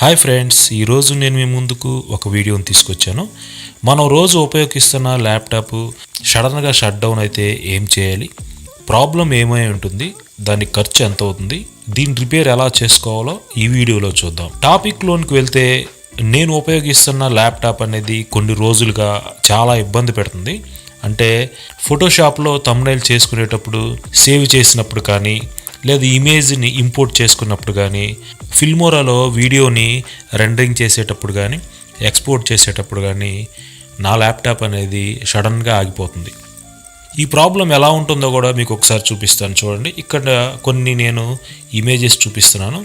Hi friends, ఈరోజు నేను మీ ముందుకు ఒక వీడియోని తీసుకొచ్చాను. మనం రోజు ఉపయోగిస్తున్న ల్యాప్టాప్ సడన్గా షట్ డౌన్ అయితే ఏం చేయాలి, ప్రాబ్లం ఏమై ఉంటుంది, దాని ఖర్చు ఎంత అవుతుంది, దీని రిపేర్ ఎలా చేసుకోవాలో ఈ వీడియోలో చూద్దాం. టాపిక్లోనికి వెళ్తే, నేను ఉపయోగిస్తున్న ల్యాప్టాప్ అనేది కొన్ని రోజులుగా చాలా ఇబ్బంది పెడుతుంది. అంటే ఫోటోషాప్లో థంబ్నెయిల్ చేసుకునేటప్పుడు, సేవ్ చేసినప్పుడు కానీ, లేదా ఇమేజ్ని ఇంపోర్ట్ చేసుకున్నప్పుడు కానీ, ఫిల్మోరాలో వీడియోని రెండరింగ్ చేసేటప్పుడు కానీ, ఎక్స్పోర్ట్ చేసేటప్పుడు కానీ నా ల్యాప్టాప్ అనేది సడన్గా ఆగిపోతుంది. ఈ ప్రాబ్లం ఎలా ఉంటుందో కూడా మీకు ఒకసారి చూపిస్తాను. చూడండి, ఇక్కడ కొన్ని నేను ఇమేజెస్ చూపిస్తున్నాను.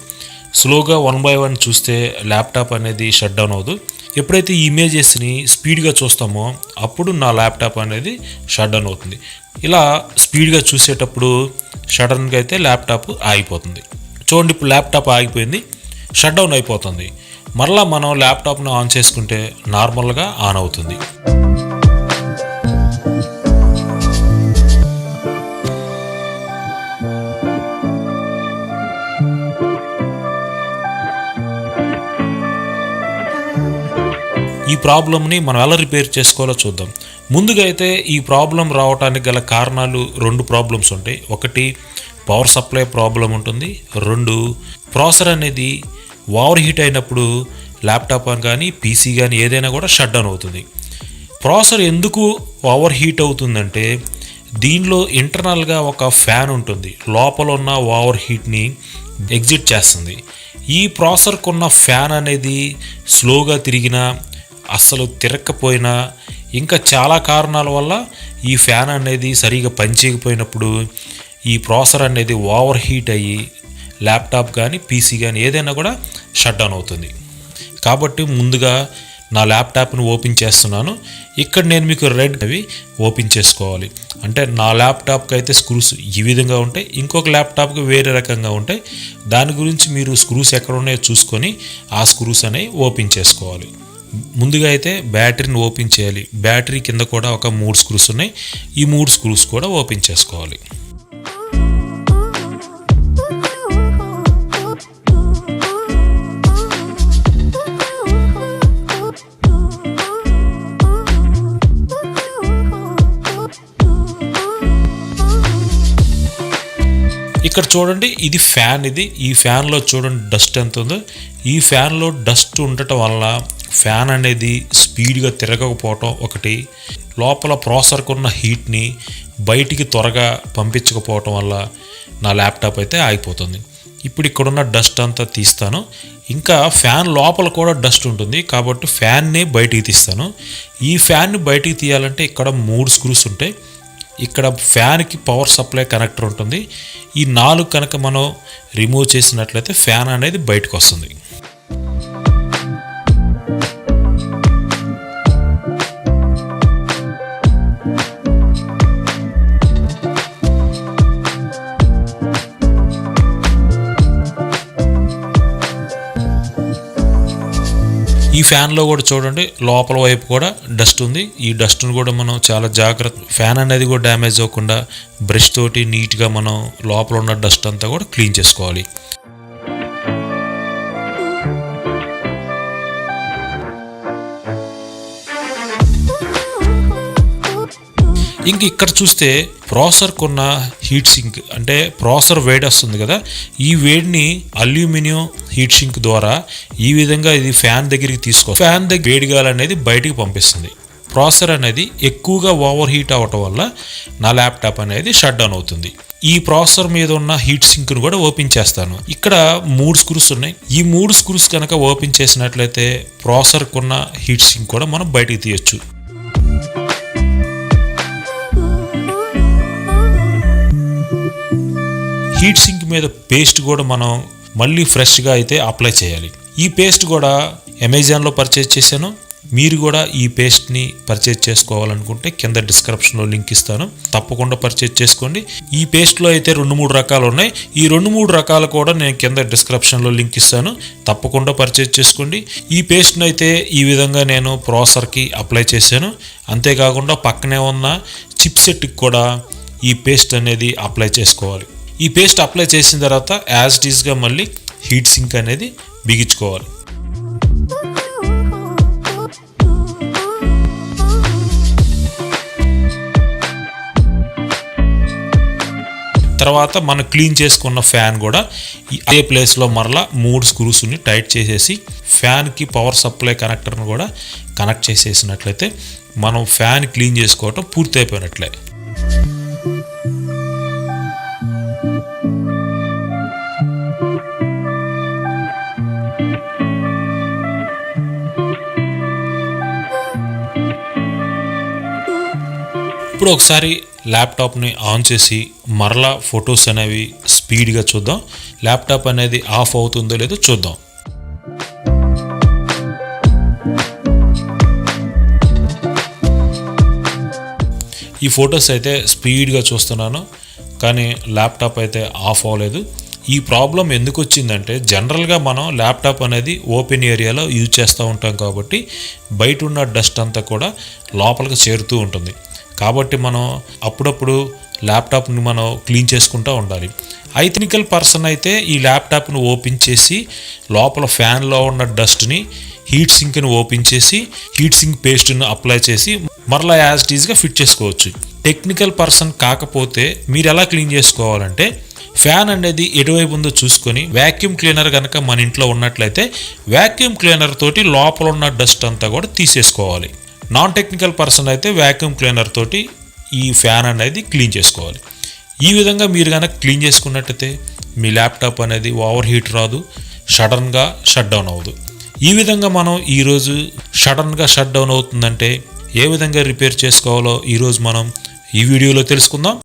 స్లోగా 1 by 1 చూస్తే ల్యాప్టాప్ అనేది షట్ డౌన్ అవ్వదు. ఎప్పుడైతే ఈ ఇమేజెస్ని స్పీడ్గా చూస్తామో అప్పుడు నా ల్యాప్టాప్ అనేది షట్ డౌన్ అవుతుంది. ఇలా స్పీడ్గా చూసేటప్పుడు సడన్గా అయితే ల్యాప్టాప్ ఆగిపోతుంది. చూడండి, ఇప్పుడు ల్యాప్టాప్ ఆగిపోయింది, షట్ డౌన్ అయిపోతుంది. మరలా మనం ల్యాప్టాప్ను ఆన్ చేసుకుంటే నార్మల్గా ఆన్ అవుతుంది. ఈ ప్రాబ్లమ్ని మనం ఎలా రిపేర్ చేసుకోవాలో చూద్దాం. ముందుగా అయితే ఈ ప్రాబ్లం రావడానికి గల కారణాలు 2 ప్రాబ్లమ్స్ ఉంటాయి. ఒకటి పవర్ సప్లై ప్రాబ్లం ఉంటుంది. 2 ప్రాసెసర్ అనేది ఓవర్ హీట్ అయినప్పుడు ల్యాప్టాప్ కానీ పీసీ కానీ ఏదైనా కూడా షట్ డౌన్ అవుతుంది. ప్రాసెసర్ ఎందుకు ఓవర్ హీట్ అవుతుందంటే, దీనిలో ఇంటర్నల్గా ఒక ఫ్యాన్ ఉంటుంది, లోపల ఉన్న ఓవర్ హీట్ని ఎగ్జిట్ చేస్తుంది. ఈ ప్రాసెసర్కు ఉన్న ఫ్యాన్ అనేది స్లోగా తిరిగినా, అస్సలు తిరగకపోయినా, ఇంకా చాలా కారణాల వల్ల ఈ ఫ్యాన్ అనేది సరిగా పనిచేయకపోయినప్పుడు ఈ ప్రాసెసర్ అనేది ఓవర్ హీట్ అయ్యి ల్యాప్టాప్ కానీ పీసీ కానీ ఏదైనా కూడా షట్ డౌన్ అవుతుంది. కాబట్టి ముందుగా నా ల్యాప్టాప్ను ఓపెన్ చేస్తున్నాను. ఇక్కడ నేను మీకు రెడ్ అవి ఓపెన్ చేసుకోవాలి. అంటే నా ల్యాప్టాప్కి అయితే స్క్రూస్ ఈ విధంగా ఉంటాయి, ఇంకొక ల్యాప్టాప్కి వేరే రకంగా ఉంటాయి. దాని గురించి మీరు స్క్రూస్ ఎక్కడ ఉన్నాయో చూసుకొని ఆ స్క్రూస్ అనేవి ఓపెన్ చేసుకోవాలి. ముందుగా అయితే బ్యాటరీని ఓపెన్ చేయాలి. బ్యాటరీ కింద కూడా ఒక 3 స్క్రూస్ ఉన్నాయి. ఈ 3 స్క్రూస్ కూడా ఓపెన్ చేసుకోవాలి. ఇక్కడ చూడండి, ఇది ఫ్యాన్. ఈ ఫ్యాన్లో చూడండి డస్ట్ ఎంత ఉందో. ఈ ఫ్యాన్లో డస్ట్ ఉండటం వల్ల ఫ్యాన్ అనేది స్పీడ్గా తిరగకపోవటం ఒకటి, లోపల ప్రాసెసర్కు ఉన్న హీట్ని బయటికి త్వరగా పంపించకపోవటం వల్ల నా ల్యాప్టాప్ అయితే ఆగిపోతుంది. ఇప్పుడు ఇక్కడున్న డస్ట్ అంతా తీస్తాను. ఇంకా ఫ్యాన్ లోపల కూడా డస్ట్ ఉంటుంది, కాబట్టి ఫ్యాన్ని బయటికి తీస్తాను. ఈ ఫ్యాన్ని బయటికి తీయాలంటే ఇక్కడ 3 స్క్రూస్ ఉంటాయి. ఇక్కడ ఫ్యాన్కి పవర్ సప్లై కనెక్టర్ ఉంటుంది. ఈ 4 కనుక మనం రిమూవ్ చేసినట్లయితే ఫ్యాన్ అనేది బయటకు వస్తుంది. ఈ ఫ్యాన్లో కూడా చూడండి, లోపల వైపు కూడా డస్ట్ ఉంది. ఈ డస్ట్ను కూడా మనం చాలా జాగ్రత్త, ఫ్యాన్ అనేది కూడా డ్యామేజ్ అవ్వకుండా బ్రష్ తోటి నీట్గా మనం లోపల ఉన్న డస్ట్ అంతా కూడా క్లీన్ చేసుకోవాలి. ఇంక ఇక్కడ చూస్తే ప్రాసెసర్కు ఉన్న హీట్ సింక్, అంటే ప్రాసెసర్ వేడి వస్తుంది కదా, ఈ వేడిని అల్యూమినియం హీట్ సింక్ ద్వారా ఈ విధంగా ఇది ఫ్యాన్ దగ్గరికి ఫ్యాన్ దగ్గర వేడి గాలి అనేది బయటికి పంపిస్తుంది. ప్రాసెసర్ అనేది ఎక్కువగా ఓవర్ హీట్ అవ్వటం వల్ల నా ల్యాప్టాప్ అనేది షట్ డౌన్ అవుతుంది. ఈ ప్రాసెసర్ మీద ఉన్న హీట్ సింక్ను కూడా ఓపెన్ చేస్తాను. ఇక్కడ 3 స్క్రూస్ ఉన్నాయి. ఈ 3 స్క్రూస్ కనుక ఓపెన్ చేసినట్లయితే ప్రాసెసర్కు ఉన్న హీట్ సింక్ కూడా మనం బయటికి తీయొచ్చు. హీట్ సింక్ మీద పేస్ట్ కూడా మనం మళ్ళీ ఫ్రెష్గా అయితే అప్లై చేయాలి. ఈ పేస్ట్ కూడా అమెజాన్లో పర్చేజ్ చేశాను. మీరు కూడా ఈ పేస్ట్ని పర్చేజ్ చేసుకోవాలనుకుంటే కింద డిస్క్రిప్షన్లో లింక్ ఇస్తాను, తప్పకుండా పర్చేజ్ చేసుకోండి. ఈ పేస్ట్లో అయితే 2-3 రకాలు ఉన్నాయి. ఈ 2-3 రకాలు కూడా నేను కింద డిస్క్రిప్షన్లో లింక్ ఇస్తాను, తప్పకుండా పర్చేజ్ చేసుకోండి. ఈ పేస్ట్ని అయితే ఈ విధంగా నేను ప్రాసెసర్కి అప్లై చేశాను. అంతేకాకుండా పక్కనే ఉన్న చిప్ సెట్కి కూడా ఈ పేస్ట్ అనేది అప్లై చేసుకోవాలి. ఈ పేస్ట్ అప్లై చేసిన తర్వాత యాజ్ ఇట్ ఈస్గా మళ్ళీ హీట్ సింక్ అనేది బిగించుకోవాలి. తర్వాత మనం క్లీన్ చేసుకున్న ఫ్యాన్ కూడా అదే ప్లేస్లో మరలా 3 స్క్రూస్ని టైట్ చేసేసి ఫ్యాన్కి పవర్ సప్లై కనెక్టర్ను కూడా కనెక్ట్ చేసేసినట్లయితే మనం ఫ్యాన్ క్లీన్ చేసుకోవటం పూర్తి అయిపోయినట్లే. ఇప్పుడు ఒకసారి ల్యాప్టాప్ని ఆన్ చేసి మరలా ఫొటోస్ అనేవి స్పీడ్గా చూద్దాం. ల్యాప్టాప్ అనేది ఆఫ్ అవుతుందో లేదో చూద్దాం. ఈ ఫొటోస్ అయితే స్పీడ్గా చూస్తున్నాను, కానీ ల్యాప్టాప్ అయితే ఆఫ్ అవ్వలేదు. ఈ ప్రాబ్లం ఎందుకు వచ్చిందంటే జనరల్గా మనం ల్యాప్టాప్ అనేది ఓపెన్ ఏరియాలో యూజ్ చేస్తూ ఉంటాం కాబట్టి బయట ఉన్న డస్ట్ అంతా కూడా లోపలికి చేరుతూ ఉంటుంది. కాబట్టి మనం అప్పుడప్పుడు ల్యాప్టాప్ని మనం క్లీన్ చేసుకుంటూ ఉండాలి. టెక్నికల్ పర్సన్ అయితే ఈ ల్యాప్టాప్ను ఓపెన్ చేసి లోపల ఫ్యాన్లో ఉన్న డస్ట్ని హీట్ సింక్ని ఓపెన్ చేసి హీట్ సింక్ పేస్ట్ను అప్లై చేసి మరలా యాజ్ ఇట్ ఈజ్గా ఫిట్ చేసుకోవచ్చు. టెక్నికల్ పర్సన్ కాకపోతే మీరు ఎలా క్లీన్ చేసుకోవాలంటే ఫ్యాన్ అనేది ఎటువైపు ఉందో చూసుకొని వ్యాక్యూమ్ క్లీనర్ కనుక మన ఇంట్లో ఉన్నట్లయితే వ్యాక్యూమ్ క్లీనర్ తోటి లోపల ఉన్న డస్ట్ అంతా కూడా తీసేసుకోవాలి. నాన్ టెక్నికల్ పర్సన్ అయితే వ్యాక్యూమ్ క్లీనర్ తోటి ఈ ఫ్యాన్ అనేది క్లీన్ చేసుకోవాలి. ఈ విధంగా మీరు కనుక క్లీన్ చేసుకున్నట్టయితే మీ ల్యాప్టాప్ అనేది ఓవర్ హీట్ రాదు, సడన్గా షట్ డౌన్ అవ్వదు. ఈ విధంగా మనం ఈరోజు సడన్గా షట్ డౌన్ అవుతుందంటే ఏ విధంగా రిపేర్ చేసుకోవాలో ఈరోజు మనం ఈ వీడియోలో తెలుసుకుందాం.